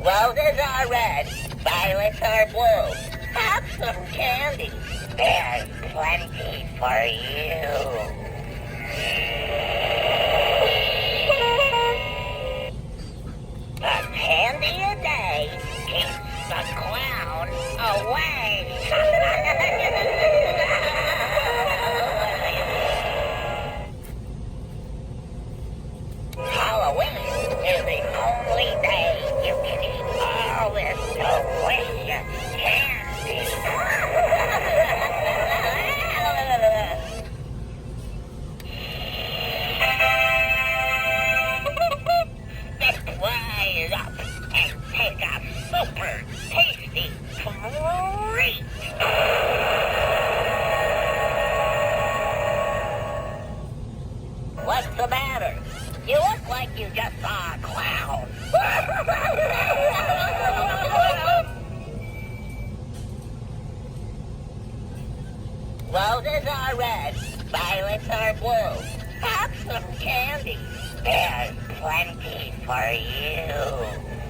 Roses are red, violets are blue. Have some candy. There's plenty for you. A candy a day keeps the clown away. Halloween is the only day you can eat all this delicious candy. Rise up and take a super tasty treat. What's the matter? You look like you just saw a clown. Roses are red, violets are blue. Have some candy. There's plenty for you.